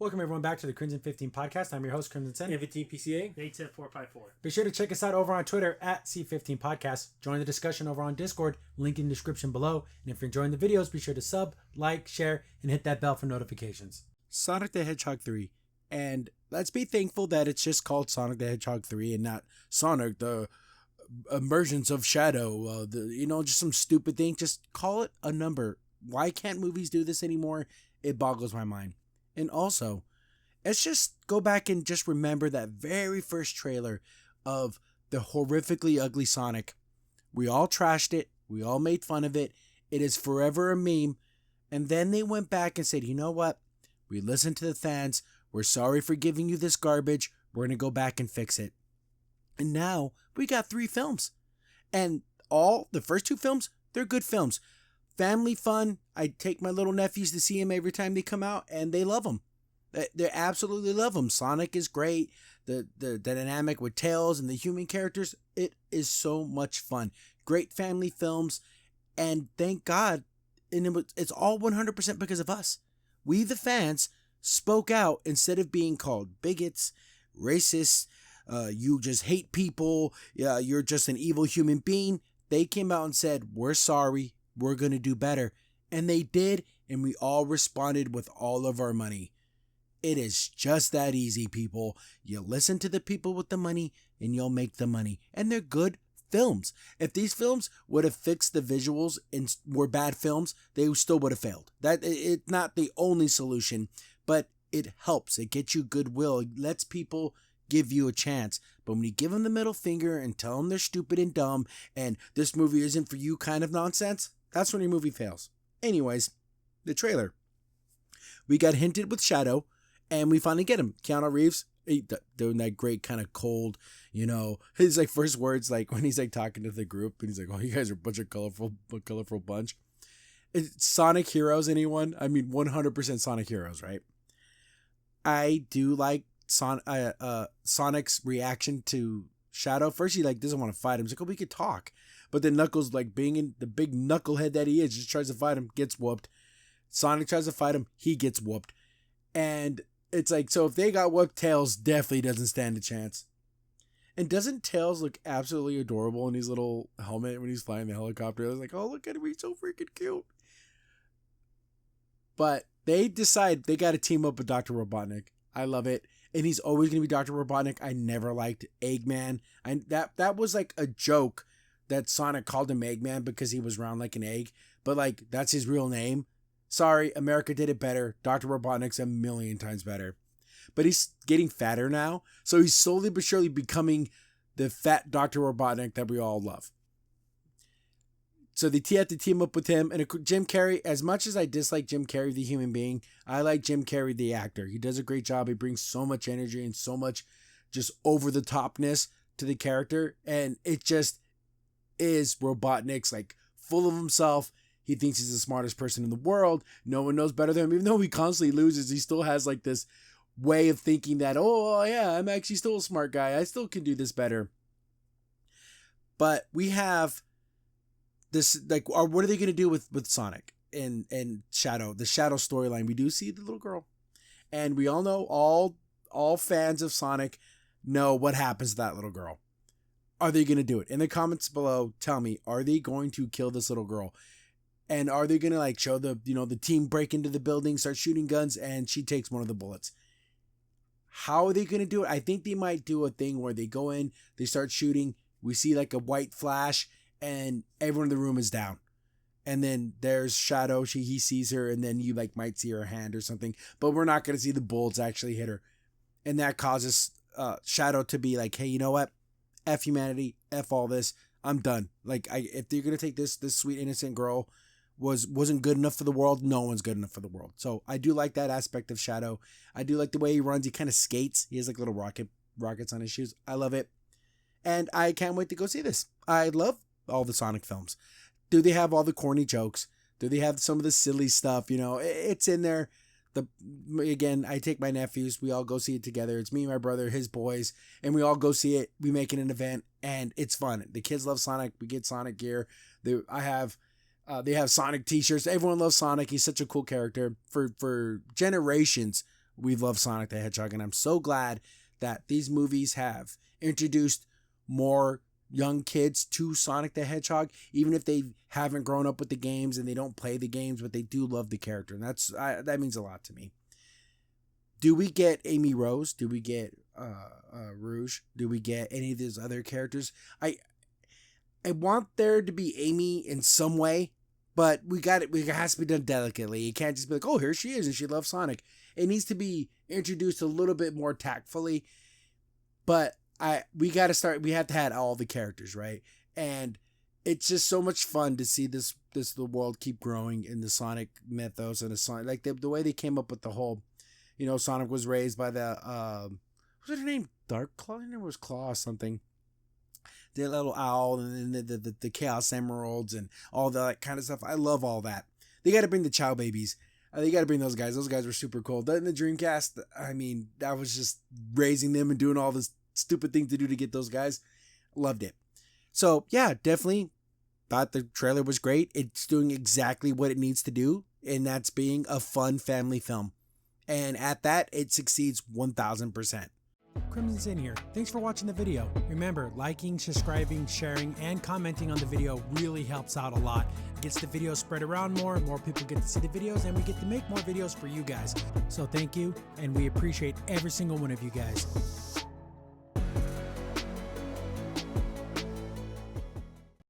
Welcome everyone back to the Crimson 15 podcast. I'm your host, Crimson Sen. 15 PCA. 810-454. Be sure to check us out over on Twitter at C15 Podcast. Join the discussion over on Discord, link in the description below. And if you're enjoying the videos, be sure to sub, like, share, and hit that bell for notifications. Sonic the Hedgehog 3. And let's be thankful that it's just called Sonic the Hedgehog 3 and not Sonic the Emergence of Shadow. Just some stupid thing. Just call it a number. Why can't movies do this anymore? It boggles my mind. And also, let's just go back and just remember that very first trailer of the horrifically ugly Sonic. We all trashed it. We all made fun of it. It is forever a meme. And then they went back and said, you know what? We listened to the fans. We're sorry for giving you this garbage. We're going to go back and fix it. And now we got 3 films. And the first 2 films, they're good films. Family fun. I take my little nephews to see them every time they come out, and they love them. They absolutely love them. Sonic is great. The dynamic with Tails and the human characters, it is so much fun. Great family films, and thank God, and it's all 100% because of us. We, the fans, spoke out instead of being called bigots, racists, you just hate people, you're just an evil human being. They came out and said, we're sorry. We're going to do better. And they did, and we all responded with all of our money. It is just that easy, people. You listen to the people with the money, and you'll make the money. And they're good films. If these films would have fixed the visuals and were bad films, they still would have failed. It's not the only solution, but it helps. It gets you goodwill. It lets people give you a chance. But when you give them the middle finger and tell them they're stupid and dumb, and this movie isn't for you kind of nonsense, that's when your movie fails. Anyways, the trailer. We got hinted with Shadow, and we finally get him. Keanu Reeves, doing that great kind of cold, his first words, when he's talking to the group, and he's like, oh, you guys are a bunch of colorful bunch. It's Sonic Heroes, anyone? I mean, 100% Sonic Heroes, right? I do like Sonic's reaction to Shadow. First, he doesn't want to fight him. He's like, oh, we could talk. But then Knuckles, being in the big knucklehead that he is, just tries to fight him, gets whooped. Sonic tries to fight him, he gets whooped. And it's so if they got whooped, Tails definitely doesn't stand a chance. And doesn't Tails look absolutely adorable in his little helmet when he's flying the helicopter? I was like, oh, look at him, he's so freaking cute. But they decide they got to team up with Dr. Robotnik. I love it. And he's always going to be Dr. Robotnik. I never liked Eggman. That was a joke that Sonic called him Eggman because he was round like an egg. But that's his real name. Sorry, America did it better. Dr. Robotnik's a million times better. But he's getting fatter now. So he's slowly but surely becoming the fat Dr. Robotnik that we all love. So they have to team up with him. And Jim Carrey, as much as I dislike Jim Carrey, the human being, I like Jim Carrey, the actor. He does a great job. He brings so much energy and so much just over the topness to the character. And it just is Robotnik's full of himself. He thinks he's the smartest person in the world. No one knows better than him. Even though he constantly loses, he still has this way of thinking that, oh yeah, I'm actually still a smart guy. I still can do this better. But we have this, what are they going to do with Sonic and Shadow? The Shadow storyline. We do see the little girl. And we all know, all fans of Sonic know what happens to that little girl. Are they going to do it? In the comments below, tell me, are they going to kill this little girl? And are they going to show the team break into the building, start shooting guns, and she takes one of the bullets? How are they going to do it? I think they might do a thing where they go in, they start shooting, we see a white flash, and everyone in the room is down. And then there's Shadow, he sees her, and then you might see her hand or something, but we're not going to see the bullets actually hit her. And that causes Shadow to be hey, you know what? F humanity, F all this, I'm done. If they're going to take this sweet innocent girl wasn't good enough for the world, no one's good enough for the world. So I do like that aspect of Shadow. I do like the way he runs. He kind of skates. He has little rockets on his shoes. I love it. And I can't wait to go see this. I love all the Sonic films. Do they have all the corny jokes? Do they have some of the silly stuff? It's in there. Again, I take my nephews. We all go see it together. It's me, my brother, his boys, and we all go see it. We make it an event, and it's fun. The kids love Sonic. We get Sonic gear. They have Sonic t-shirts. Everyone loves Sonic. He's such a cool character. For generations, we love Sonic the Hedgehog, and I'm so glad that these movies have introduced more young kids to Sonic the Hedgehog, even if they haven't grown up with the games and they don't play the games, but they do love the character, and that means a lot to me. Do we get Amy Rose? Do we get Rouge? Do we get any of these other characters? I want there to be Amy in some way, but it has to be done delicately. You can't just be like, oh, here she is and she loves Sonic. It needs to be introduced a little bit more tactfully, but we have to have all the characters, right? And it's just so much fun to see the world keep growing in the Sonic mythos and the Sonic, like the way they came up with the whole, Sonic was raised by the what's her name? Dark Claw? Her name was Claw or something. The little owl and then the Chaos Emeralds and all that kind of stuff. I love all that. They got to bring the Chow Babies. They got to bring those guys. Those guys were super cool. In the Dreamcast, I mean, that was just raising them and doing all this stupid thing to do to get those guys. Loved it. So yeah, definitely thought the trailer was great. It's doing exactly what it needs to do, and that's being a fun family film. And at that, it succeeds 1000%. Crimson Sin here. Thanks for watching the video. Remember, liking, subscribing, sharing, and commenting on the video really helps out a lot. It gets the video spread around more people get to see the videos, and we get to make more videos for you guys. So thank you, and we appreciate every single one of you guys.